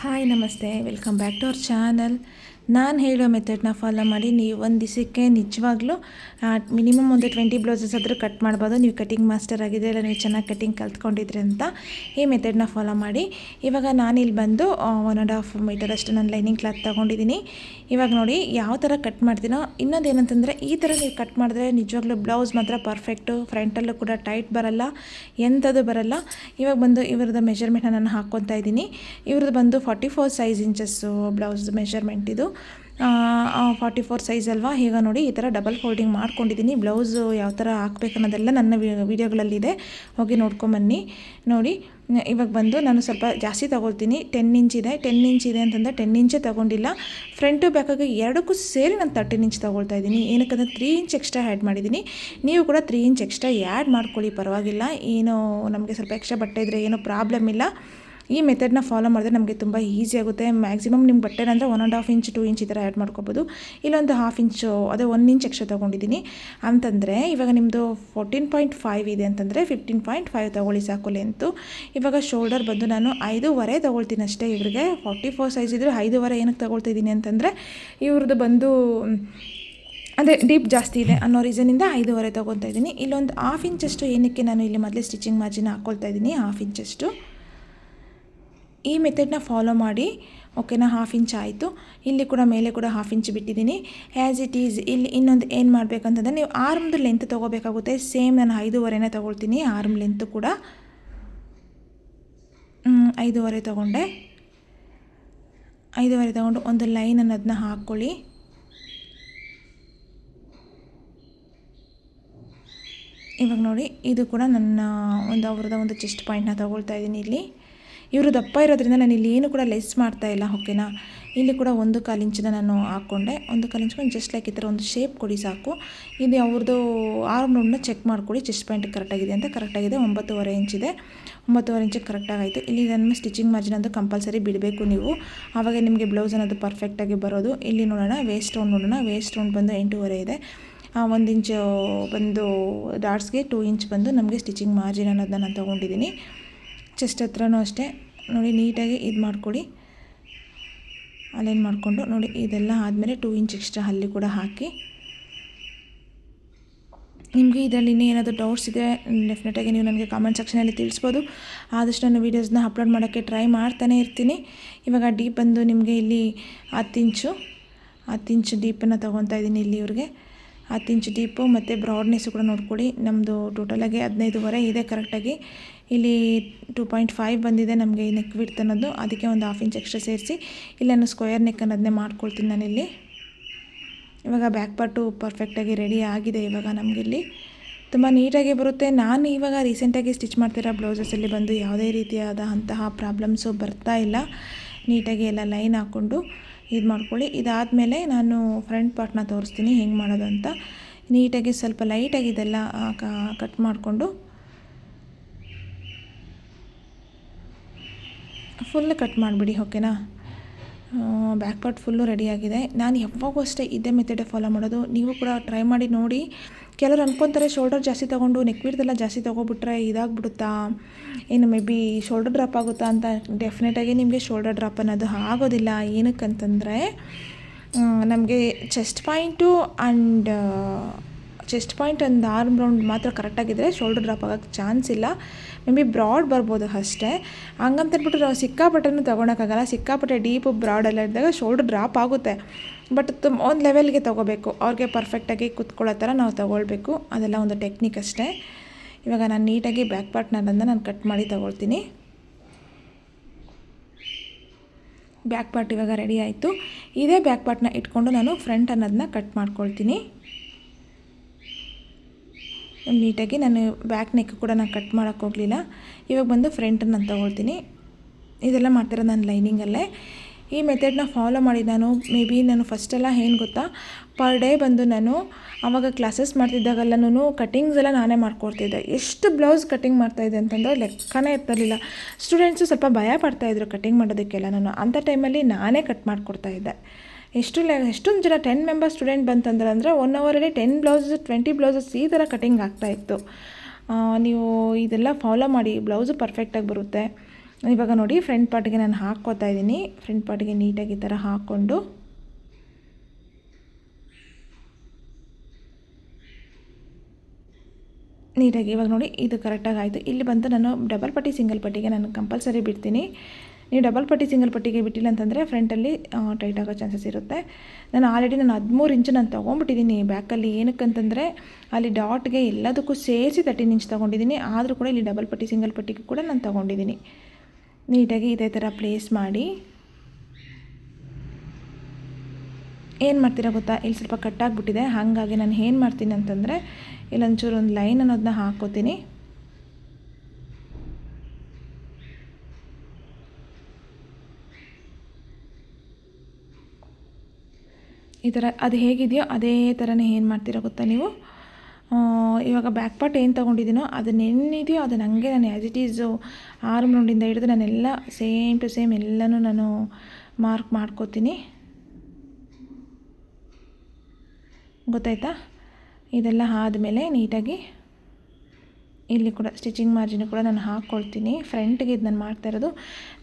Hi ನಮಸ್ತೆ, welcome back to our channel. ನಾನು ಹೇಳೋ ಮೆಥಡ್ನ ಫಾಲೋ ಮಾಡಿ ನೀವು ಒಂದು ದಿವಸಕ್ಕೆ ನಿಜವಾಗ್ಲೂ ಮಿನಿಮಮ್ ಒಂದು 20 ಬ್ಲೌಸಸ್ ಆದರೂ ಕಟ್ ಮಾಡ್ಬೋದು. ನೀವು ಕಟಿಂಗ್ ಮಾಸ್ಟರ್ ಆಗಿದ್ರೆ ಇಲ್ಲ ನೀವು ಚೆನ್ನಾಗಿ ಕಟಿಂಗ್ ಕಲ್ತ್ಕೊಂಡಿದ್ರೆ ಅಂತ ಈ ಮೆಥಡ್ನ ಫಾಲೋ ಮಾಡಿ. ಇವಾಗ ನಾನಿಲ್ಲಿ ಬಂದು 1.5 ಮೀಟರ್ ಅಷ್ಟು ನಾನು ಲೈನಿಂಗ್ ಕ್ಲಾತ್ ತೊಗೊಂಡಿದ್ದೀನಿ. ಇವಾಗ ನೋಡಿ ಯಾವ ಥರ ಕಟ್ ಮಾಡ್ತೀನೋ. ಇನ್ನೊಂದು ಏನಂತಂದರೆ ಈ ಥರ ನೀವು ಕಟ್ ಮಾಡಿದ್ರೆ ನಿಜವಾಗ್ಲೂ ಬ್ಲೌಸ್ ಮಾತ್ರ ಪರ್ಫೆಕ್ಟು, ಫ್ರಂಟಲ್ಲೂ ಕೂಡ ಟೈಟ್ ಬರಲ್ಲ, ಎಂಥದ್ದು ಬರಲ್ಲ. ಇವಾಗ ಬಂದು ಇವ್ರದ್ದು ಮೆಷರ್ಮೆಂಟ್ನ ನಾನು ಹಾಕ್ಕೊತಾ ಇದ್ದೀನಿ. ಇವ್ರದ್ದು ಬಂದು 44 ಸೈಜ್ ಇಂಚಸ್ಸು ಬ್ಲೌಸ್ ಮೆಷರ್ಮೆಂಟ್ ಇದು. 44 ಸೈಜ್ ಅಲ್ವಾ. ಈಗ ನೋಡಿ ಈ ಥರ ಡಬಲ್ ಫೋಲ್ಡಿಂಗ್ ಮಾಡ್ಕೊಂಡಿದ್ದೀನಿ. ಬ್ಲೌಸು ಯಾವ ಥರ ಹಾಕ್ಬೇಕು ಅನ್ನೋದೆಲ್ಲ ನನ್ನ ವೀಡಿಯೋಗಳಲ್ಲಿದೆ, ಹೋಗಿ ನೋಡ್ಕೊಂಬನ್ನಿ. ನೋಡಿ ಇವಾಗ ಬಂದು ನಾನು ಸ್ವಲ್ಪ ಜಾಸ್ತಿ ತೊಗೊಳ್ತೀನಿ. 10 ಇಂಚ್ ಇದೆ. 10 ಇಂಚ್ ಇದೆ ಅಂತಂದರೆ 10 ಇಂಚೇ ತೊಗೊಂಡಿಲ್ಲ, ಫ್ರಂಟು ಬ್ಯಾಕಾಗಿ ಎರಡಕ್ಕೂ ಸೇರಿ ನಾನು 13 ಇಂಚ್ ತೊಗೊಳ್ತಾ ಇದ್ದೀನಿ. ಏನಕ್ಕಂದರೆ 3 ಇಂಚ್ ಎಕ್ಸ್ಟ್ರಾ ಆ್ಯಡ್ ಮಾಡಿದ್ದೀನಿ. ನೀವು ಕೂಡ 3 ಇಂಚ್ ಎಕ್ಸ್ಟ್ರಾ ಆ್ಯಡ್ ಮಾಡ್ಕೊಳ್ಳಿ, ಪರವಾಗಿಲ್ಲ. ಏನೋ ನಮಗೆ ಸ್ವಲ್ಪ ಎಕ್ಸ್ಟ್ರಾ ಬಟ್ಟೆ ಇದ್ದರೆ ಏನೂ ಪ್ರಾಬ್ಲಮ್ ಇಲ್ಲ. ಈ ಮೆಥಡ್ನ ಫಾಲೋ ಮಾಡಿದ್ರೆ ನಮಗೆ ತುಂಬ ಈಸಿ ಆಗುತ್ತೆ. ಮ್ಯಾಕ್ಸಿಮಮ್ ನಿಮ್ಮ ಬಟ್ಟೆ ಅಂದರೆ 1.5 ಇಂಚ್ 2 ಇಂಚ್ ಈ ಥರ ಆ್ಯಡ್ ಮಾಡ್ಕೋಬೋದು. ಇಲ್ಲೊಂದು 1/2 ಇಂಚು ಅದೇ 1 ಇಂಚ್ ಎಕ್ಸ್ಟ್ರಾ ತೊಗೊಂಡಿದ್ದೀನಿ. ಅಂತಂದರೆ ಇವಾಗ ನಿಮ್ಮದು 14.5 ಇದೆ ಅಂತಂದರೆ 15.5 ತೊಗೊಳ್ಳಿ ಸಾಕು ಲೆಂತು. ಇವಾಗ ಶೋಲ್ಡರ್ ಬಂದು ನಾನು 5.5 ತೊಗೊಳ್ತೀನಿ ಅಷ್ಟೇ. ಇವ್ರಿಗೆ 44 ಸೈಜ್ ಇದ್ದರೆ 5.5 ಏನಕ್ಕೆ ತೊಗೊಳ್ತಿದ್ದೀನಿ ಅಂತಂದರೆ ಇವ್ರದ್ದು ಬಂದು ಅದೇ ಡೀಪ್ ಜಾಸ್ತಿ ಇದೆ ಅನ್ನೋ ರೀಸನಿಂದ 5.5 ತೊಗೊತಾ ಇದ್ದೀನಿ. ಇಲ್ಲೊಂದು 1/2 ಇಂಚಷ್ಟು ಏನಕ್ಕೆ ನಾನು ಇಲ್ಲಿ ಮೊದಲೇ ಸ್ಟಿಚಿಂಗ್ ಮಾರ್ಜಿನ್ ಹಾಕ್ಕೊಳ್ತಾ ಇದ್ದೀನಿ, 1/2 ಇಂಚಷ್ಟು. ಈ ಮೆಥಡ್ನ ಫಾಲೋ ಮಾಡಿ, ಓಕೆನಾ. 1/2 ಇಂಚ್ ಆಯಿತು. ಇಲ್ಲಿ ಕೂಡ ಮೇಲೆ ಕೂಡ 1/2 ಇಂಚ್ ಬಿಟ್ಟಿದ್ದೀನಿ. ಆ್ಯಸ್ ಇಟ್ ಈಸ್ ಇಲ್ಲಿ ಇನ್ನೊಂದು ಏನು ಮಾಡಬೇಕಂತಂದರೆ ನೀವು ಆರ್ಮ್ದು ಲೆಂತ್ ತೊಗೋಬೇಕಾಗುತ್ತೆ. ಸೇಮ್ ನಾನು 5.5 ತೊಗೊಳ್ತೀನಿ. ಆರ್ಮ್ ಲೆಂತು ಕೂಡ 5.5 ತೊಗೊಂಡೆ. 5.5 ತೊಗೊಂಡು ಒಂದು ಲೈನ್ ಅನ್ನೋದನ್ನ ಹಾಕ್ಕೊಳ್ಳಿ. ಇವಾಗ ನೋಡಿ ಇದು ಕೂಡ ನನ್ನ ಅವ್ರದ್ದು ಒಂದು ಚೆಸ್ಟ್ ಪಾಯಿಂಟ್ನ ತೊಗೊಳ್ತಾ ಇದ್ದೀನಿ. ಇಲ್ಲಿ ಇವರು ದಪ್ಪ ಇರೋದ್ರಿಂದ ನಾನು ಇಲ್ಲಿ ಏನು ಕೂಡ ಲೆಸ್ ಮಾಡ್ತಾಯಿಲ್ಲ, ಓಕೆನಾ. ಇಲ್ಲಿ ಕೂಡ 1/4 ಇಂಚನ್ನ ನಾನು ಹಾಕ್ಕೊಂಡೆ. 1/4 ಇಂಚ್ಕೊಂಡು ಜಸ್ಟ್ ಲೈಕ್ ಈ ಥರ ಒಂದು ಶೇಪ್ ಕೊಡಿ ಸಾಕು. ಇದು ಅವ್ರದ್ದು ಆರ್ಮ್ ರೌಂಡನ್ನ ಚೆಕ್ ಮಾಡ್ಕೊಳ್ಳಿ, ಚೆಸ್ಟ್ ಪಾಯಿಂಟ್ ಕರೆಕ್ಟಾಗಿದೆ ಅಂತ. ಕರೆಕ್ಟಾಗಿದೆ, 9.5 ಇಂಚಿದೆ. 9.5 ಇಂಚಿಗೆ ಕರೆಕ್ಟಾಗಾಯಿತು. ಇಲ್ಲಿ ನನ್ನ ಸ್ಟಿಚಿಂಗ್ ಮಾರ್ಜಿನ್ ಅಂತೂ ಕಂಪಲ್ಸರಿ ಬಿಡಬೇಕು ನೀವು, ಆವಾಗ ನಿಮಗೆ ಬ್ಲೌಸ್ ಅನ್ನೋದು ಪರ್ಫೆಕ್ಟಾಗಿ ಬರೋದು. ಇಲ್ಲಿ ನೋಡೋಣ, ವೇಸ್ಟ್ ರೌಂಡ್ ನೋಡೋಣ. ವೇಸ್ಟ್ ರೌಂಡ್ ಬಂದು 8.5 ಇದೆ. 1 ಇಂಚು ಬಂದು ಡಾಟ್ಸ್ಗೆ 2 ಇಂಚ್ ಬಂದು ನಮಗೆ ಸ್ಟಿಚಿಂಗ್ ಮಾರ್ಜಿನ್ ಅನ್ನೋದನ್ನ ನಾನು ತೊಗೊಂಡಿದ್ದೀನಿ. ಚೆಸ್ಟ್ ಹತ್ರನೂ ಅಷ್ಟೇ ನೋಡಿ, ನೀಟಾಗಿ ಇದು ಮಾಡ್ಕೊಳ್ಳಿ, ಅಲೈನ್ ಮಾಡಿಕೊಂಡು ನೋಡಿ. ಇದೆಲ್ಲ ಆದಮೇಲೆ 2 ಇಂಚ್ ಎಕ್ಸ್ಟ್ರಾ ಅಲ್ಲಿ ಕೂಡ ಹಾಕಿ. ನಿಮಗೆ ಇದರಲ್ಲಿ ಇನ್ನೂ ಏನಾದರೂ ಡೌಟ್ಸ್ ಇದೆ ಡೆಫಿನೆಟಾಗಿ ನೀವು ನನಗೆ ಕಾಮೆಂಟ್ ಸೆಕ್ಷನಲ್ಲಿ ತಿಳಿಸ್ಬೋದು. ಆದಷ್ಟು ನಾನು ವೀಡಿಯೋಸ್ನ ಅಪ್ಲೋಡ್ ಮಾಡೋಕ್ಕೆ ಟ್ರೈ ಮಾಡ್ತಾನೆ ಇರ್ತೀನಿ. ಇವಾಗ ಡೀಪ್ ಬಂದು ನಿಮಗೆ ಇಲ್ಲಿ 10 ಇಂಚು ಡೀಪನ್ನು ತೊಗೊತಾ ಇದ್ದೀನಿ. ಇಲ್ಲಿ ಇವ್ರಿಗೆ 10 ಇಂಚ್ ಡೀಪು ಮತ್ತು ಬ್ರಾಡ್ನೆಸ್ಸು ಕೂಡ ನೋಡ್ಕೊಳ್ಳಿ. ನಮ್ಮದು ಟೋಟಲಾಗಿ 15.5 ಇದೆ ಕರೆಕ್ಟಾಗಿ. ಇಲ್ಲಿ 2.5 ಬಂದಿದೆ ನಮಗೆ ಈ ನೆಕ್ ವಿಡ್ತ್ ಅನ್ನೋದು, ಅದಕ್ಕೆ ಒಂದು 1/2 ಇಂಚ್ ಎಕ್ಸ್ಟ್ರಾ ಸೇರಿಸಿ ಇಲ್ಲಿ ನಾನು ಸ್ಕ್ವೇರ್ ನೆಕ್ ಅನ್ನೋದನ್ನೇ ಮಾಡ್ಕೊಳ್ತೀನಿ ನಾನಿಲ್ಲಿ. ಇವಾಗ ಬ್ಯಾಕ್ ಪಾರ್ಟು ಪರ್ಫೆಕ್ಟಾಗಿ ರೆಡಿ ಆಗಿದೆ. ಇವಾಗ ನಮಗಿಲ್ಲಿ ತುಂಬ ನೀಟಾಗಿ ಬರುತ್ತೆ. ನಾನು ಇವಾಗ ರೀಸೆಂಟಾಗಿ ಸ್ಟಿಚ್ ಮಾಡ್ತಿರೋ ಬ್ಲೌಸಸಲ್ಲಿ ಬಂದು ಯಾವುದೇ ರೀತಿಯಾದ ಅಂತಹ ಪ್ರಾಬ್ಲಮ್ಸು ಬರ್ತಾ ಇಲ್ಲ. ನೀಟಾಗಿ ಎಲ್ಲ ಲೈನ್ ಹಾಕ್ಕೊಂಡು ಇದು ಮಾಡ್ಕೊಳ್ಳಿ. ಇದಾದಮೇಲೆ ನಾನು ಫ್ರಂಟ್ ಪಾರ್ಟ್ನ ತೋರಿಸ್ತೀನಿ ಹೆಂಗೆ ಮಾಡೋದು ಅಂತ. ನೀಟಾಗಿ ಸ್ವಲ್ಪ ಲೈಟಾಗಿ ಇದೆಲ್ಲ ಕಟ್ ಮಾಡಿಕೊಂಡು ಫುಲ್ ಕಟ್ ಮಾಡಿಬಿಡಿ, ಓಕೆನಾ. ಬ್ಯಾಕ್ ಪಾರ್ಟ್ ಫುಲ್ಲು ರೆಡಿಯಾಗಿದೆ. ನಾನು ಯಾವಾಗೂ ಅಷ್ಟೇ ಇದೇ ಮೆಥಡೇ ಫಾಲೋ ಮಾಡೋದು. ನೀವು ಕೂಡ ಟ್ರೈ ಮಾಡಿ ನೋಡಿ. ಕೆಲವರು ಅನ್ಕೊತಾರೆ ಶೋಲ್ಡರ್ ಜಾಸ್ತಿ ತೊಗೊಂಡು ನೆಕ್ ವಿಡ್ತೆಲ್ಲ ಜಾಸ್ತಿ ತೊಗೊಬಿಟ್ರೆ ಇದಾಗ್ಬಿಡುತ್ತಾ, ಏನು ಮೇ ಬಿ ಶೋಲ್ಡರ್ ಡ್ರಾಪ್ ಆಗುತ್ತಾ ಅಂತ. ಡೆಫಿನೆಟಾಗಿ ನಿಮಗೆ ಶೋಲ್ಡರ್ ಡ್ರಾಪ್ ಅನ್ನೋದು ಆಗೋದಿಲ್ಲ. ಏನಕ್ಕಂತಂದರೆ ನಮಗೆ chest point and arm round ಮಾತ್ರ ಕರೆಕ್ಟಾಗಿದ್ದರೆ ಶೋಲ್ಡರ್ ಡ್ರಾಪ್ ಆಗೋಕ್ಕೆ ಚಾನ್ಸ್ ಇಲ್ಲ. ಮೇ ಬಿ ಬ್ರಾಡ್ ಬರ್ಬೋದು ಅಷ್ಟೇ. ಹಂಗಂತಂದ್ಬಿಟ್ಟು ನಾವು ಸಿಕ್ಕಾಪಟ್ಟೆನೂ ತೊಗೊಳಕ್ಕಾಗಲ್ಲ. ಸಿಕ್ಕಾಪಟ್ಟೆ ಡೀಪು ಬ್ರಾಡೆಲ್ಲ ಇದ್ದಾಗ ಶೋಲ್ಡರ್ ಡ್ರಾಪ್ ಆಗುತ್ತೆ. ಬಟ್ ಒಂದು ಲೆವೆಲ್ಗೆ ತೊಗೋಬೇಕು, ಅವ್ರಿಗೆ ಪರ್ಫೆಕ್ಟಾಗಿ ಕುತ್ಕೊಳ್ಳೋ ಥರ ನಾವು ತೊಗೊಳ್ಬೇಕು. ಅದೆಲ್ಲ ಒಂದು ಟೆಕ್ನಿಕ್ ಅಷ್ಟೇ. ಇವಾಗ ನಾನು ನೀಟಾಗಿ ಬ್ಯಾಕ್ ಪಾರ್ಟ್ನ ನಾನು ಕಟ್ ಮಾಡಿ ತೊಗೊಳ್ತೀನಿ. ಬ್ಯಾಕ್ ಪಾರ್ಟ್ ಇವಾಗ ರೆಡಿ ಆಯಿತು. ಇದೇ ಬ್ಯಾಕ್ ಪಾರ್ಟ್ನ ಇಟ್ಕೊಂಡು ನಾನು ಫ್ರಂಟ್ ಅನ್ನೋದನ್ನ ಕಟ್ ಮಾಡ್ಕೊಳ್ತೀನಿ. ನೀಟಾಗಿ ನಾನು ಬ್ಯಾಕ್ ನೆಕ್ ಕೂಡ ನಾನು ಕಟ್ ಮಾಡೋಕ್ಕೆ ಹೋಗಲಿಲ್ಲ. ಇವಾಗ ಬಂದು ಫ್ರಂಟನ್ನು ನಾನು ತೊಗೊಳ್ತೀನಿ. ಇದೆಲ್ಲ ಮಾಡ್ತಿರೋದು ನಾನು ಲೈನಿಂಗಲ್ಲೇ. ಈ ಮೆಥಡ್ನ ಫಾಲೋ ಮಾಡಿ ನಾನು ನಾನು ಫಸ್ಟೆಲ್ಲ ಏನು ಗೊತ್ತಾ, ಪರ್ ಡೇ ಬಂದು ನಾನು ಆವಾಗ ಕ್ಲಾಸಸ್ ಮಾಡ್ತಿದ್ದಾಗೆಲ್ಲನೂ ಕಟಿಂಗ್ಸ್ ಎಲ್ಲ ನಾನೇ ಮಾಡ್ಕೊಡ್ತಿದ್ದೆ. ಎಷ್ಟು ಬ್ಲೌಸ್ ಕಟಿಂಗ್ ಮಾಡ್ತಾಯಿದ್ದೆ ಅಂತಂದರೆ ಲೆಕ್ಕನೇ ಇರ್ತಿರಲಿಲ್ಲ. ಸ್ಟೂಡೆಂಟ್ಸು ಸ್ವಲ್ಪ ಭಯ ಪಡ್ತಾಯಿದ್ರು ಕಟಿಂಗ್ ಮಾಡೋದಕ್ಕೆಲ್ಲ. ನಾನು ಅಂಥ ಟೈಮಲ್ಲಿ ನಾನೇ ಕಟ್ ಮಾಡಿಕೊಡ್ತಾಯಿದ್ದೆ. ಎಷ್ಟೊಂದು ಜನ 10 ಮೆಂಬರ್ಸ್ ಸ್ಟೂಡೆಂಟ್ ಬಂತಂದ್ರೆ 1 ಅವರಲ್ಲಿ 10 ಬ್ಲೌಸಸ್ 20 ಬ್ಲೌಸಸ್ ಈ ಥರ ಕಟಿಂಗ್ ಆಗ್ತಾಯಿತ್ತು. ನೀವು ಇದೆಲ್ಲ ಫಾಲೋ ಮಾಡಿ, ಬ್ಲೌಸು ಪರ್ಫೆಕ್ಟಾಗಿ ಬರುತ್ತೆ. ಇವಾಗ ನೋಡಿ ಫ್ರಂಟ್ ಪಾರ್ಟ್ಗೆ ನಾನು ಹಾಕ್ಕೋತಾ ಇದ್ದೀನಿ. ಫ್ರಂಟ್ ಪಾರ್ಟ್ಗೆ ನೀಟಾಗಿ ಈ ಥರ ಹಾಕ್ಕೊಂಡು ನೀಟಾಗಿ ಇವಾಗ ನೋಡಿ ಇದು ಕರೆಕ್ಟಾಗಿ ಆಯಿತು. ಇಲ್ಲಿ ಬಂದು ನಾನು ಡಬಲ್ ಪಟ್ಟಿ ಸಿಂಗಲ್ ಪಟ್ಟಿಗೆ ನಾನು ಕಂಪಲ್ಸರಿ ಬಿಡ್ತೀನಿ. ನೀವು ಡಬಲ್ ಪಟ್ಟಿ ಸಿಂಗಲ್ ಪಟ್ಟಿಗೆ ಬಿಟ್ಟಿಲ್ಲ ಅಂತಂದರೆ ಫ್ರಂಟಲ್ಲಿ ಟೈಟ್ ಆಗೋ ಚಾನ್ಸಸ್ ಇರುತ್ತೆ. ನಾನು ಆಲ್ರೆಡಿ 13 ಇಂಚು ನಾನು ತೊಗೊಂಡ್ಬಿಟ್ಟಿದ್ದೀನಿ ಬ್ಯಾಕಲ್ಲಿ. ಏನಕ್ಕಂತಂದರೆ ಅಲ್ಲಿ ಡಾಟ್ಗೆ ಎಲ್ಲದಕ್ಕೂ ಸೇರಿಸಿ 13 ಇಂಚ್ ತೊಗೊಂಡಿದ್ದೀನಿ. ಆದರೂ ಕೂಡ ಇಲ್ಲಿ ಡಬಲ್ ಪಟ್ಟಿ ಸಿಂಗಲ್ ಪಟ್ಟಿಗೆ ಕೂಡ ನಾನು ತೊಗೊಂಡಿದ್ದೀನಿ. ನೀಟಾಗಿ ಇದೇ ಥರ ಪ್ಲೇಸ್ ಮಾಡಿ ಏನು ಮಾಡ್ತೀರಾ ಗೊತ್ತಾ, ಇಲ್ಲಿ ಸ್ವಲ್ಪ ಕಟ್ಟಾಗಿಬಿಟ್ಟಿದೆ. ಹಾಗಾಗಿ ನಾನು ಏನು ಮಾಡ್ತೀನಿ ಅಂತಂದರೆ ಇಲ್ಲೊಂಚೂರು ಒಂದು ಲೈನ್ ಅನ್ನೋದನ್ನ ಹಾಕ್ಕೋತೀನಿ. ಈ ಥರ ಅದು ಹೇಗಿದೆಯೋ ಅದೇ ಥರನೇ ಏನು ಮಾಡ್ತೀರಾ ಗೊತ್ತಾ ನೀವು, ಇವಾಗ ಬ್ಯಾಕ್ ಪಾರ್ಟ್ ಏನು ತೊಗೊಂಡಿದ್ದೀನೋ ಅದನ್ನೇನಿದೆಯೋ ಅದನ್ನು ಹಂಗೆ ನಾನು ಆ್ಯಸ್ ಇಟ್ ಈಸು ಆರ್ಮ್ ರೌಂಡಿಂದ ಹಿಡಿದು ನಾನೆಲ್ಲ ಸೇಮ್ ಟು ಸೇಮ್ ಎಲ್ಲನೂ ನಾನು ಮಾರ್ಕ್ ಮಾಡ್ಕೋತೀನಿ. ಗೊತ್ತಾಯ್ತಾ? ಇದೆಲ್ಲ ಆದಮೇಲೆ ನೀಟಾಗಿ ಇಲ್ಲಿ ಕೂಡ ಸ್ಟಿಚಿಂಗ್ ಮಾರ್ಜಿನ್ ಕೂಡ ನಾನು ಹಾಕ್ಕೊಳ್ತೀನಿ. ಫ್ರಂಟ್ಗೆ ಇದು ನಾನು ಮಾಡ್ತಾ ಇರೋದು.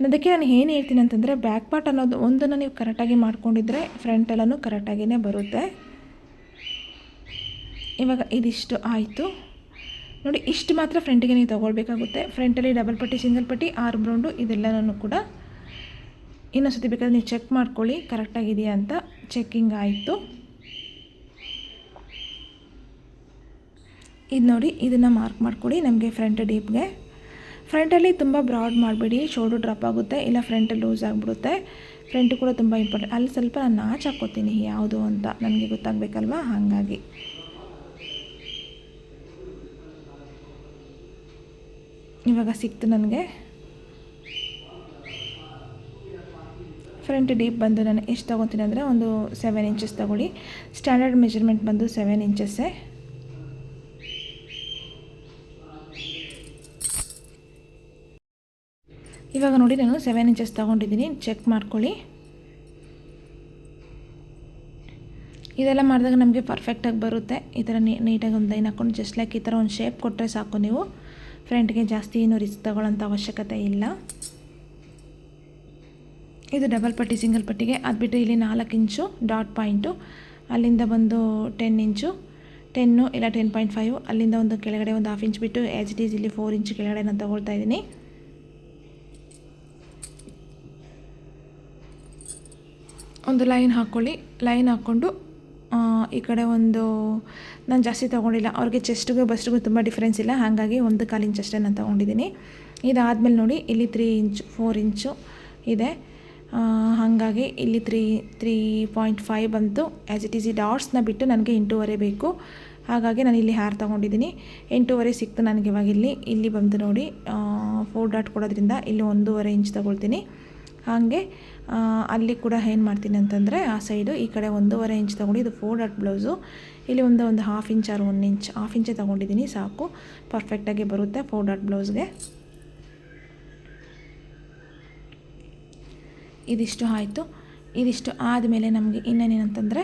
ಅದಕ್ಕೆ ನಾನು ಏನು ಹೇಳ್ತೀನಿ ಅಂತಂದರೆ ಬ್ಯಾಕ್ ಪಾರ್ಟ್ ಅನ್ನೋದು ಒಂದನ್ನು ನೀವು ಕರೆಕ್ಟಾಗಿ ಮಾಡ್ಕೊಂಡಿದ್ರೆ ಫ್ರಂಟೆಲ್ಲನೂ ಕರೆಕ್ಟಾಗಿಯೇ ಬರುತ್ತೆ. ಇವಾಗ ಇದಿಷ್ಟು ಆಯಿತು ನೋಡಿ. ಇಷ್ಟು ಮಾತ್ರ ಫ್ರಂಟಿಗೆ ನೀವು ತೊಗೊಳ್ಬೇಕಾಗುತ್ತೆ. ಫ್ರಂಟಲ್ಲಿ ಡಬಲ್ ಪಟ್ಟಿ ಸಿಂಗಲ್ ಪಟ್ಟಿ ಆರ್ಮ್ ರೌಂಡು ಇದೆಲ್ಲನೂ ಕೂಡ ಇನ್ನೊಂದು ಸತಿ ಬೇಕಾದ್ರೆ ನೀವು ಚೆಕ್ ಮಾಡ್ಕೊಳ್ಳಿ ಕರೆಕ್ಟಾಗಿದೆಯಾ ಅಂತ. ಚೆಕ್ಕಿಂಗ್ ಆಯಿತು. ಇದು ನೋಡಿ, ಇದನ್ನು ಮಾರ್ಕ್ ಮಾಡ್ಕೊಳ್ಳಿ ನಮಗೆ ಫ್ರಂಟ್ ಡೀಪ್ಗೆ. ಫ್ರಂಟಲ್ಲಿ ತುಂಬ ಬ್ರಾಡ್ ಮಾಡಬೇಡಿ, ಶೋಲ್ಡ್ರ್ ಡ್ರಾಪ್ ಆಗುತ್ತೆ, ಇಲ್ಲ ಫ್ರಂಟಲ್ಲಿ ಲೂಸ್ ಆಗಿಬಿಡುತ್ತೆ. ಫ್ರಂಟ್ ಕೂಡ ತುಂಬ ಇಂಪಾರ್ಟೆಂಟ್. ಅಲ್ಲಿ ಸ್ವಲ್ಪ ನಾನು ನಾಚ್ ಹಾಕ್ಕೋತೀನಿ ಯಾವುದು ಅಂತ ನನಗೆ ಗೊತ್ತಾಗಬೇಕಲ್ವ, ಹಾಗಾಗಿ. ಇವಾಗ ಸಿಕ್ತು ನನಗೆ. ಫ್ರಂಟ್ ಡೀಪ್ ಬಂದು ನಾನು ಎಷ್ಟು ತೊಗೊತೀನಿ ಅಂದರೆ ಒಂದು 7 ಇಂಚಸ್ ತೊಗೊಳ್ಳಿ. ಸ್ಟ್ಯಾಂಡರ್ಡ್ ಮೆಜರ್ಮೆಂಟ್ ಬಂದು 7 ಇಂಚಸ್ಸೇ. ಇವಾಗ ನೋಡಿ ನಾನು 7 ಇಂಚಸ್ ತೊಗೊಂಡಿದ್ದೀನಿ. ಚೆಕ್ ಮಾಡ್ಕೊಳ್ಳಿ. ಇದೆಲ್ಲ ಮಾಡಿದಾಗ ನಮಗೆ ಪರ್ಫೆಕ್ಟಾಗಿ ಬರುತ್ತೆ. ಈ ಥರ ನೀಟಾಗಿ ಒಂದು ಲೈನ್ ಹಾಕ್ಕೊಂಡು ಜಸ್ಟ್ ಲೈಕ್ ಈ ಥರ ಒಂದು ಶೇಪ್ ಕೊಟ್ಟರೆ ಸಾಕು ನೀವು. ಫ್ರಂಟ್ಗೆ ಜಾಸ್ತಿ ಏನು ರಿಸ್ಕ್ ತೊಗೊಳ್ಳೋಂಥ ಅವಶ್ಯಕತೆ ಇಲ್ಲ. ಇದು ಡಬಲ್ ಪಟ್ಟಿ ಸಿಂಗಲ್ ಪಟ್ಟಿಗೆ. ಅದು ಬಿಟ್ಟು ಇಲ್ಲಿ 4 ಇಂಚು ಡಾಟ್ ಪಾಯಿಂಟು, ಅಲ್ಲಿಂದ ಬಂದು 10 ಇಂಚು, 10 ಇಲ್ಲ 10.5, ಅಲ್ಲಿಂದ ಒಂದು ಕೆಳಗಡೆ ಒಂದು 1/2 ಇಂಚ್ ಬಿಟ್ಟು ಆ್ಯಸ್ ಇಟ್ ಈಸ್ ಇಲ್ಲಿ 4 ಇಂಚ್ ಕೆಳಗಡೆ ನಾನು ತೊಗೊಳ್ತಾ ಇದ್ದೀನಿ. ಒಂದು ಲೈನ್ ಹಾಕ್ಕೊಳ್ಳಿ. ಲೈನ್ ಹಾಕ್ಕೊಂಡು ಈ ಕಡೆ ಒಂದು ನಾನು ಜಾಸ್ತಿ ತೊಗೊಂಡಿಲ್ಲ. ಅವ್ರಿಗೆ ಚೆಸ್ಟಿಗೂ ಬಸ್ಟಿಗೂ ತುಂಬ ಡಿಫ್ರೆನ್ಸ್ ಇಲ್ಲ, ಹಾಗಾಗಿ 1/4 ಇಂಚ್ ಅಷ್ಟೇ ನಾನು ತೊಗೊಂಡಿದ್ದೀನಿ. ಇದಾದಮೇಲೆ ನೋಡಿ ಇಲ್ಲಿ 3 ಇಂಚು 4 ಇಂಚು ಇದೆ, ಹಾಗಾಗಿ ಇಲ್ಲಿ 3.5 ಬಂತು. ಆ್ಯಸ್ ಇಟ್ ಈಸ್ ಈ ಡಾಟ್ಸ್ನ ಬಿಟ್ಟು ನನಗೆ 8.5 ಬೇಕು, ಹಾಗಾಗಿ ನಾನು ಇಲ್ಲಿ ಹ್ಯಾರ್ ತೊಗೊಂಡಿದ್ದೀನಿ. 8.5 ಸಿಕ್ತು ನನಗೆ. ಇವಾಗ ಇಲ್ಲಿ ಬಂದು ನೋಡಿ 4 ಡಾಟ್ ಕೊಡೋದ್ರಿಂದ ಇಲ್ಲಿ 1.5 ಇಂಚ್ ತೊಗೊಳ್ತೀನಿ. ಹಾಗೆ ಅಲ್ಲಿ ಕೂಡ ಏನು ಮಾಡ್ತೀನಿ ಅಂತಂದರೆ ಆ ಸೈಡು ಈ ಕಡೆ 1.5 ಇಂಚ್ ತೊಗೊಂಡು, ಇದು 4 ಡಾಟ್ ಬ್ಲೌಸು. ಇಲ್ಲಿ ಒಂದು 1/2 ಇಂಚ್ ಆರು 1 ಇಂಚ್ 1/2 ಇಂಚೇ ತೊಗೊಂಡಿದ್ದೀನಿ, ಸಾಕು, ಪರ್ಫೆಕ್ಟಾಗಿ ಬರುತ್ತೆ 4 ಡಾಟ್ ಬ್ಲೌಸ್ಗೆ. ಇದಿಷ್ಟು ಆಯಿತು. ಇದಿಷ್ಟು ಆದಮೇಲೆ ನಮಗೆ ಇನ್ನೇನೇನಂತಂದರೆ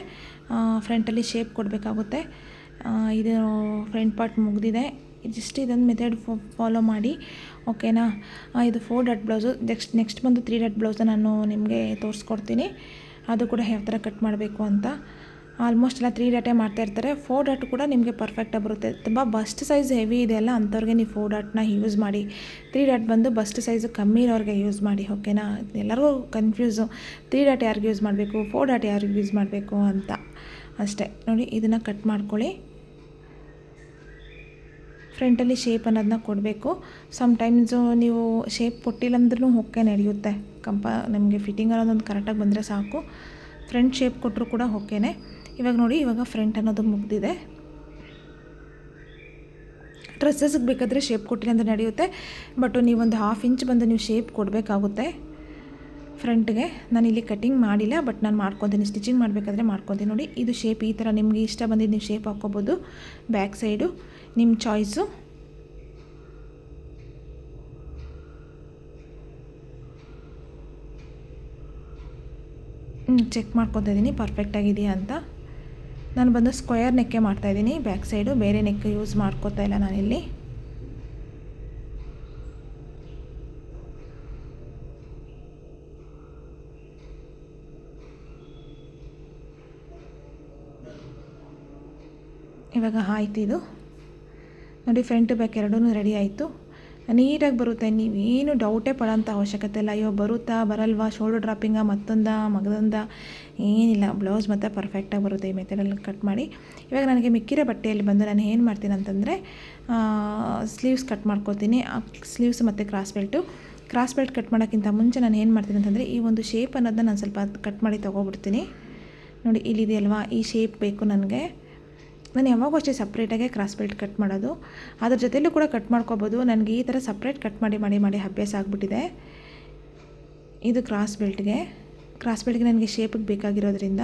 ಫ್ರಂಟಲ್ಲಿ ಶೇಪ್ ಕೊಡಬೇಕಾಗುತ್ತೆ. ಇದು ಫ್ರಂಟ್ ಪಾರ್ಟ್ ಮುಗಿದಿದೆ. ಜಸ್ಟ್ ಇದೊಂದು ಮೆಥಡ್ ಫಾಲೋ ಮಾಡಿ, ಓಕೆನಾ? ಇದು 4 ಡಾಟ್ ಬ್ಲೌಸು. ನೆಕ್ಸ್ಟ್ ಬಂದು 3 ಡಾಟ್ ಬ್ಲೌಸನ್ನ ನಾನು ನಿಮಗೆ ತೋರಿಸ್ಕೊಡ್ತೀನಿ. ಅದು ಕೂಡ ಯಾವ ಥರ ಕಟ್ ಮಾಡಬೇಕು ಅಂತ. ಆಲ್ಮೋಸ್ಟ್ ಎಲ್ಲ 3 ಡಾಟೇ ಮಾಡ್ತಾಯಿರ್ತಾರೆ. 4 ಡಾಟ್ ಕೂಡ ನಿಮಗೆ ಪರ್ಫೆಕ್ಟಾಗಿ ಬರುತ್ತೆ. ತುಂಬ ಬಸ್ಟ್ ಸೈಜ್ ಹೆವಿ ಇದೆ ಅಲ್ಲ ಅಂಥವ್ರಿಗೆ ನೀವು 4 ಡಾಟ್ನ ಯೂಸ್ ಮಾಡಿ. 3 ಡಾಟ್ ಬಂದು ಬಸ್ಟ್ ಸೈಜು ಕಮ್ಮಿ ಇರೋರಿಗೆ ಯೂಸ್ ಮಾಡಿ, ಓಕೆನಾ? ಎಲ್ಲರಿಗೂ ಕನ್ಫ್ಯೂಸು 3 ಡಾಟ್ ಯಾರಿಗೆ ಯೂಸ್ ಮಾಡಬೇಕು, 4 ಡಾಟ್ ಯಾರಿಗೆ ಯೂಸ್ ಮಾಡಬೇಕು ಅಂತ ಅಷ್ಟೇ. ನೋಡಿ, ಇದನ್ನು ಕಟ್ ಮಾಡ್ಕೊಳ್ಳಿ. ಫ್ರಂಟಲ್ಲಿ ಶೇಪ್ ಅನ್ನೋದನ್ನ ಕೊಡಬೇಕು. ಸಮ್ಟೈಮ್ಸು ನೀವು ಶೇಪ್ ಕೊಟ್ಟಿಲ್ಲ ಅಂದ್ರೂ ಓಕೆ, ನಡೆಯುತ್ತೆ. ನಮಗೆ ಫಿಟ್ಟಿಂಗ್ ಅನ್ನೋದೊಂದು ಕರೆಕ್ಟಾಗಿ ಬಂದರೆ ಸಾಕು. ಫ್ರಂಟ್ ಶೇಪ್ ಕೊಟ್ಟರು ಕೂಡ ಓಕೆನೇ. ಇವಾಗ ನೋಡಿ, ಇವಾಗ ಫ್ರಂಟ್ ಅನ್ನೋದು ಮುಗ್ದಿದೆ. ಡ್ರೆಸ್ಸಸ್ಗೆ ಬೇಕಾದರೆ ಶೇಪ್ ಕೊಟ್ಟಿಲ್ಲ ಅಂದರೆ ನಡೆಯುತ್ತೆ, ಬಟ್ ನೀವೊಂದು 1/2 ಇಂಚ್ ಬಂದು ನೀವು ಶೇಪ್ ಕೊಡಬೇಕಾಗುತ್ತೆ ಫ್ರಂಟ್ಗೆ. ನಾನು ಇಲ್ಲಿ ಕಟಿಂಗ್ ಮಾಡಿಲ್ಲ, ಬಟ್ ನಾನು ಮಾಡ್ಕೊತೀನಿ, ಸ್ಟಿಚಿಂಗ್ ಮಾಡಬೇಕಾದ್ರೆ ಮಾಡ್ಕೊತೀನಿ. ನೋಡಿ, ಇದು ಶೇಪ್ ಈ ಥರ ನಿಮಗೆ ಇಷ್ಟ ಬಂದಿದ್ದು ನೀವು ಶೇಪ್ ಹಾಕ್ಕೋಬೋದು. ಬ್ಯಾಕ್ ಸೈಡು ನಿಮ್ಮ ಚಾಯ್ಸು. ಚೆಕ್ ಮಾಡ್ಕೊತಾ ಇದ್ದೀನಿ ಪರ್ಫೆಕ್ಟಾಗಿದೆಯಾ ಅಂತ. ನಾನು ಬಂದು ಸ್ಕ್ವೇರ್ ನೆಕ್ಕೆ ಮಾಡ್ತಾಯಿದ್ದೀನಿ ಬ್ಯಾಕ್ ಸೈಡು, ಬೇರೆ ನೆಕ್ ಯೂಸ್ ಮಾಡ್ಕೋತಾ ಇಲ್ಲ ನಾನಿಲ್ಲಿ. ಇವಾಗ ಆಯ್ತು ಇದು ನೋಡಿ, ಫ್ರಂಟ್ ಬ್ಯಾಕ್ ಎರಡೂ ರೆಡಿ ಆಯಿತು. ನೀಟಾಗಿ ಬರುತ್ತೆ, ನೀವೇನು ಡೌಟೇ ಪಡೋಂಥ ಅವಶ್ಯಕತೆ ಇಲ್ಲ. ಅಯ್ಯೋ ಬರುತ್ತಾ ಬರಲ್ವಾ, ಶೋಲ್ಡರ್ ಡ್ರಾಪಿಂಗ ಮಗದೊಂದ ಏನಿಲ್ಲ. ಬ್ಲೌಸ್ ಮತ್ತು ಪರ್ಫೆಕ್ಟಾಗಿ ಬರುತ್ತೆ ಈ ಮೆಥಡಲ್ಲಿ ಕಟ್ ಮಾಡಿ. ಇವಾಗ ನನಗೆ ಮಿಕ್ಕಿರೋ ಬಟ್ಟೆಯಲ್ಲಿ ಬಂದು ನಾನು ಏನು ಮಾಡ್ತೀನಿ ಅಂತಂದರೆ ಸ್ಲೀವ್ಸ್ ಕಟ್ ಮಾಡ್ಕೊತೀನಿ. ಸ್ಲೀವ್ಸ್ ಮತ್ತು ಕ್ರಾಸ್ ಬೆಲ್ಟ್ ಕಟ್ ಮಾಡೋಕ್ಕಿಂತ ಮುಂಚೆ ನಾನು ಏನು ಮಾಡ್ತೀನಿ ಅಂತಂದರೆ ಈ ಒಂದು ಶೇಪ್ ಅನ್ನೋದನ್ನ ನಾನು ಸ್ವಲ್ಪ ಕಟ್ ಮಾಡಿ ತೊಗೊಬಿಡ್ತೀನಿ. ನೋಡಿ ಇಲ್ಲಿದೆಯಲ್ವಾ, ಈ ಶೇಪ್ ಬೇಕು ನನಗೆ. ನಾನು ಯಾವಾಗೂ ಅಷ್ಟೇ ಸಪ್ರೇಟಾಗೆ ಕ್ರಾಸ್ ಬೆಲ್ಟ್ ಕಟ್ ಮಾಡೋದು, ಅದ್ರ ಜೊತೆಲೂ ಕೂಡ ಕಟ್ ಮಾಡ್ಕೊಬೋದು. ನನಗೆ ಈ ಥರ ಸಪ್ರೇಟ್ ಕಟ್ ಮಾಡಿ ಅಭ್ಯಾಸ ಆಗಿಬಿಟ್ಟಿದೆ. ಇದು ಕ್ರಾಸ್ ಬೆಲ್ಟ್ಗೆ ನನಗೆ ಶೇಪಿಗೆ ಬೇಕಾಗಿರೋದ್ರಿಂದ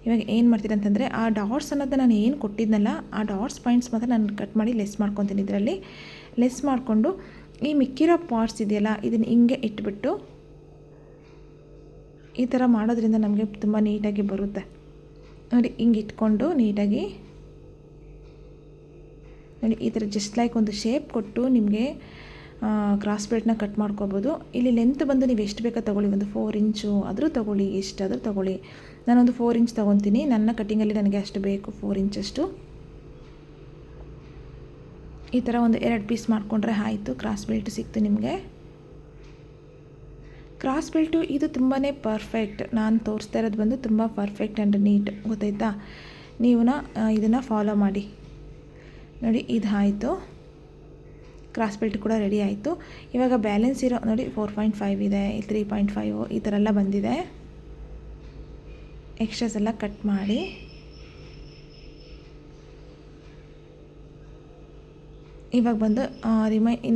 ಇವಾಗ ಏನು ಮಾಡ್ತೀನಿ ಅಂತಂದರೆ ಆ ಡಾಟ್ಸ್ ಅನ್ನೋದನ್ನ ನಾನು ಏನು ಕೊಟ್ಟಿದ್ನಲ್ಲ, ಆ ಡಾಟ್ಸ್ ಪಾಯಿಂಟ್ಸ್ ಮಾತ್ರ ನಾನು ಕಟ್ ಮಾಡಿ ಲೆಸ್ ಮಾಡ್ಕೊತೀನಿ. ಇದರಲ್ಲಿ ಲೆಸ್ ಮಾಡಿಕೊಂಡು ಈ ಮಿಕ್ಕಿರೋ ಪಾರ್ಟ್ಸ್ ಇದೆಯಲ್ಲ, ಇದನ್ನು ಹಿಂಗೆ ಇಟ್ಬಿಟ್ಟು ಈ ಥರ ಮಾಡೋದ್ರಿಂದ ನಮಗೆ ತುಂಬ ನೀಟಾಗಿ ಬರುತ್ತೆ. ನೋಡಿ ಹಿಂಗೆ ಇಟ್ಕೊಂಡು ನೀಟಾಗಿ ನೋಡಿ ಈ ಥರ ಜಸ್ಟ್ ಲೈಕ್ ಒಂದು ಶೇಪ್ ಕೊಟ್ಟು ನಿಮಗೆ ಕ್ರಾಸ್ ಬೆಲ್ಟ್ನ ಕಟ್ ಮಾಡ್ಕೋಬೋದು. ಇಲ್ಲಿ ಲೆಂತ್ ಬಂದು ನೀವು ಎಷ್ಟು ಬೇಕೋ ತೊಗೊಳ್ಳಿ, ಒಂದು 4 ಇಂಚು ಆದರೂ ತೊಗೊಳ್ಳಿ, ಎಷ್ಟಾದರೂ ತೊಗೊಳ್ಳಿ. ನಾನೊಂದು 4 ಇಂಚ್ ತೊಗೊತೀನಿ, ನನ್ನ ಕಟ್ಟಿಂಗಲ್ಲಿ ನನಗೆ ಅಷ್ಟು ಬೇಕು, 4 ಇಂಚಷ್ಟು. ಈ ಥರ ಒಂದು 2 ಪೀಸ್ ಮಾಡಿಕೊಂಡ್ರೆ ಆಯಿತು, ಕ್ರಾಸ್ ಬೆಲ್ಟ್ ಸಿಕ್ತು ನಿಮಗೆ. ಕ್ರಾಸ್ ಬೆಲ್ಟು ಇದು ತುಂಬಾ ಪರ್ಫೆಕ್ಟ್. ನಾನು ತೋರಿಸ್ತಾ ಇರೋದು ಬಂದು ತುಂಬ ಪರ್ಫೆಕ್ಟ್ ಆ್ಯಂಡ್ ನೀಟ್, ಗೊತ್ತಾಯ್ತಾ? ನೀವು ಇದನ್ನು ಫಾಲೋ ಮಾಡಿ. ನೋಡಿ ಇದು ಆಯಿತು, ಕ್ರಾಸ್ ಬೆಲ್ಟ್ ಕೂಡ ರೆಡಿ ಆಯಿತು. ಇವಾಗ ಬ್ಯಾಲೆನ್ಸ್ ಇರೋ ನೋಡಿ 4.5 ಇದೆ, 3.5 ಈ ಥರ ಎಲ್ಲ ಬಂದಿದೆ. ಎಕ್ಸ್ಟ್ರಾಸ್ ಎಲ್ಲ ಕಟ್ ಮಾಡಿ ಇವಾಗ ಬಂದು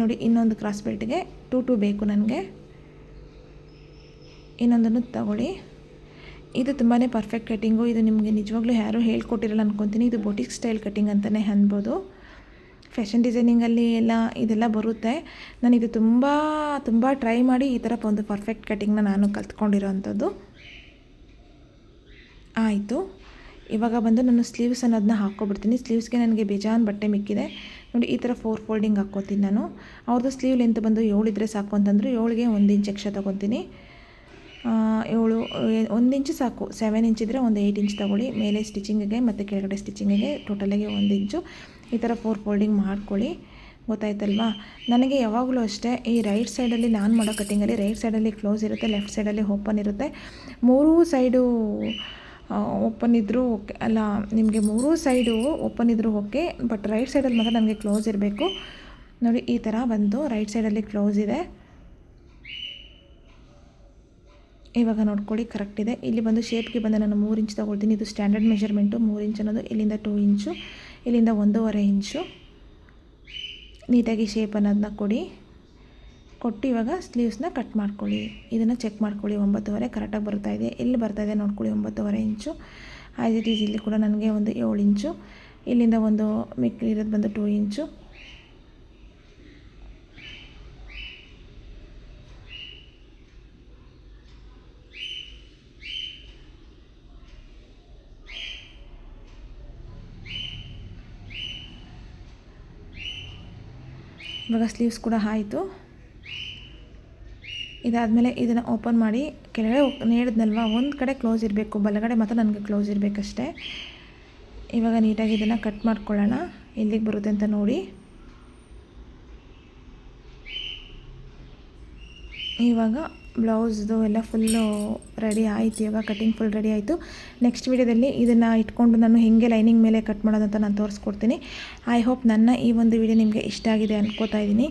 ನೋಡಿ ಇನ್ನೊಂದು ಕ್ರಾಸ್ ಬೆಲ್ಟ್ಗೆ 2 ಬೇಕು ನನಗೆ. ಇನ್ನೊಂದನ್ನು ತಗೊಳ್ಳಿ. ಇದು ತುಂಬಾ ಪರ್ಫೆಕ್ಟ್ ಕಟ್ಟಿಂಗು. ಇದು ನಿಮಗೆ ನಿಜವಾಗ್ಲೂ ಯಾರೂ ಹೇಳ್ಕೊಟ್ಟಿರಲ್ಲ ಅನ್ಕೊತೀನಿ. ಇದು ಬೊಟಿಕ್ ಸ್ಟೈಲ್ ಕಟ್ಟಿಂಗ್ ಅಂತಲೇ ಅನ್ಬೋದು. ಫ್ಯಾಷನ್ ಡಿಸೈನಿಂಗಲ್ಲಿ ಎಲ್ಲ ಇದೆಲ್ಲ ಬರುತ್ತೆ. ನಾನಿದು ತುಂಬ ಟ್ರೈ ಮಾಡಿ ಈ ಥರ ಒಂದು ಪರ್ಫೆಕ್ಟ್ ಕಟ್ಟಿಂಗ್ನ ನಾನು ಕಲ್ತ್ಕೊಂಡಿರೋ ಅಂಥದ್ದು. ಆಯಿತು, ಇವಾಗ ಬಂದು ನಾನು ಸ್ಲೀವ್ಸ್ ಅನ್ನೋದನ್ನ ಹಾಕ್ಕೊಬಿಡ್ತೀನಿ. ಸ್ಲೀವ್ಸ್ಗೆ ನನಗೆ ಬೇಜಾನ್ ಬಟ್ಟೆ ಮಿಕ್ಕಿದೆ. ನೋಡಿ ಈ ಥರ 4 ಫೋಲ್ಡಿಂಗ್ ಹಾಕ್ಕೋತೀನಿ ನಾನು. ಅವ್ರದ್ದು ಸ್ಲೀವ್ ಲೆಂತ್ ಬಂದು 7 ಇದ್ದರೆ ಸಾಕು ಅಂತಂದರು 7ಗೆ 1 ಇಂಚ್ ಎಕ್ಸ್ಟ್ರಾ ತೊಗೊತೀನಿ. 1 ಇಂಚು ಸಾಕು. 7 ಇಂಚ್ ಇದ್ದರೆ ಒಂದು 8 ಇಂಚ್ ತೊಗೊಳ್ಳಿ. ಮೇಲೆ ಸ್ಟಿಚಿಂಗಿಗೆ ಮತ್ತು ಕೆಳಗಡೆ ಸ್ಟಿಚಿಂಗಿಗೆ ಟೋಟಲಾಗಿ 1 ಇಂಚು. ಈ ಥರ 4 ಫೋಲ್ಡಿಂಗ್ ಮಾಡ್ಕೊಳ್ಳಿ, ಗೊತ್ತಾಯ್ತಲ್ವಾ? ನನಗೆ ಯಾವಾಗಲೂ ಅಷ್ಟೇ ಈ ರೈಟ್ ಸೈಡಲ್ಲಿ ನಾನು ಮಾಡೋ ಕಟ್ಟಿಂಗಲ್ಲಿ ರೈಟ್ ಸೈಡಲ್ಲಿ ಕ್ಲೋಸ್ ಇರುತ್ತೆ, ಲೆಫ್ಟ್ ಸೈಡಲ್ಲಿ ಓಪನ್ ಇರುತ್ತೆ. 3 ಸೈಡು ಓಪನ್ ಇದ್ದರೂ ಓಕೆ, ಅಲ್ಲ ನಿಮಗೆ 3 ಸೈಡು ಓಪನ್ ಇದ್ದರೂ ಓಕೆ, ಬಟ್ ರೈಟ್ ಸೈಡಲ್ಲಿ ಮಾತ್ರ ನನಗೆ ಕ್ಲೋಸ್ ಇರಬೇಕು. ನೋಡಿ ಈ ಥರ ಬಂದು ರೈಟ್ ಸೈಡಲ್ಲಿ ಕ್ಲೋಸ್ ಇದೆ. ಇವಾಗ ನೋಡ್ಕೊಳ್ಳಿ ಕರೆಕ್ಟ್ ಇದೆ. ಇಲ್ಲಿ ಬಂದು ಶೇಪ್ಗೆ ಬಂದು ನಾನು 3 ಇಂಚ್ ತೊಗೊಳ್ತೀನಿ. ಇದು ಸ್ಟ್ಯಾಂಡರ್ಡ್ ಮೆಷರ್ಮೆಂಟು 3 ಇಂಚ್ ಅನ್ನೋದು. ಇಲ್ಲಿಂದ 2 ಇಂಚು, ಇಲ್ಲಿಂದ 1.5 ಇಂಚು. ನೀಟಾಗಿ ಶೇಪ್ ಅನ್ನೋದನ್ನ ಕೊಟ್ಟು ಇವಾಗ ಸ್ಲೀವ್ಸ್ನ ಕಟ್ ಮಾಡ್ಕೊಳ್ಳಿ. ಇದನ್ನು ಚೆಕ್ ಮಾಡ್ಕೊಳ್ಳಿ, 9.5 ಕರೆಕ್ಟಾಗಿ ಬರ್ತಾಯಿದೆ. ಎಲ್ಲಿ ಬರ್ತಾಯಿದೆ ನೋಡ್ಕೊಳ್ಳಿ, 9.5 ಇಂಚು. ಆ್ಯಸ್ ಇಟ್ ಈಸ್ ಇಲ್ಲಿ ಕೂಡ ನನಗೆ ಒಂದು 7 ಇಂಚು. ಇಲ್ಲಿಂದ ಒಂದು ಮಿಕ್ಕಿರೋದು ಬಂದು 2 ಇಂಚು. ಇವಾಗ ಸ್ಲೀವ್ಸ್ ಕೂಡ ಆಯಿತು. ಇದಾದಮೇಲೆ ಇದನ್ನು ಓಪನ್ ಮಾಡಿ ಕೆಳಗಡೆ ಹೇಳಿದ್ನಲ್ವ, ಒಂದು ಕಡೆ ಕ್ಲೋಸ್ ಇರಬೇಕು, ಬಲಗಡೆ ಮಾತ್ರ ನನಗೆ ಕ್ಲೋಸ್ ಇರಬೇಕಷ್ಟೇ. ಇವಾಗ ನೀಟಾಗಿ ಇದನ್ನು ಕಟ್ ಮಾಡ್ಕೊಳ್ಳೋಣ, ಎಲ್ಲಿಗೆ ಬರುತ್ತೆ ಅಂತ ನೋಡಿ. ಇವಾಗ ಬ್ಲೌಸ್ದು ಎಲ್ಲ ಫುಲ್ಲು ರೆಡಿ ಆಯಿತು. ಇವಾಗ ಕಟ್ಟಿಂಗ್ ಫುಲ್ ರೆಡಿ ಆಯಿತು. ನೆಕ್ಸ್ಟ್ ವೀಡಿಯೋದಲ್ಲಿ ಇದನ್ನು ಇಟ್ಕೊಂಡು ನಾನು ಹೇಗೆ ಲೈನಿಂಗ್ ಮೇಲೆ ಕಟ್ ಮಾಡೋದಂತ ನಾನು ತೋರಿಸ್ಕೊಡ್ತೀನಿ. ಐ ಹೋಪ್ ನನ್ನ ಈ ಒಂದು ವಿಡಿಯೋ ನಿಮಗೆ ಇಷ್ಟ ಆಗಿದೆ ಅನ್ಕೋತಾ ಇದ್ದೀನಿ.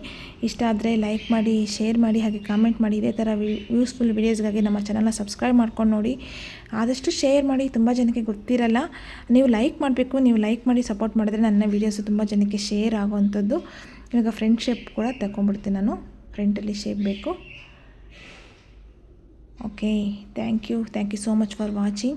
ಇಷ್ಟ ಆದರೆ ಲೈಕ್ ಮಾಡಿ, ಶೇರ್ ಮಾಡಿ, ಹಾಗೆ ಕಾಮೆಂಟ್ ಮಾಡಿ. ಇದೇ ಥರ ಯೂಸ್ಫುಲ್ ವೀಡಿಯೋಸ್ಗಾಗಿ ನಮ್ಮ ಚಾನಲ್ನ ಸಬ್ಸ್ಕ್ರೈಬ್ ಮಾಡ್ಕೊಂಡು ನೋಡಿ. ಆದಷ್ಟು ಶೇರ್ ಮಾಡಿ, ತುಂಬ ಜನಕ್ಕೆ ಗೊತ್ತಿರಲ್ಲ. ನೀವು ಲೈಕ್ ಮಾಡಬೇಕು. ನೀವು ಲೈಕ್ ಮಾಡಿ ಸಪೋರ್ಟ್ ಮಾಡಿದ್ರೆ ನನ್ನ ವೀಡಿಯೋಸು ತುಂಬ ಜನಕ್ಕೆ ಶೇರ್ ಆಗೋವಂಥದ್ದು. ಇವಾಗ ಫ್ರಂಟ್ ಶೇಪ್ ಕೂಡ ತಗೊಂಡ್ಬಿಡ್ತೀನಿ ನಾನು. ಫ್ರಂಟಲ್ಲಿ ಶೇಪ್ ಬೇಕು. Okay, thank you so much for watching.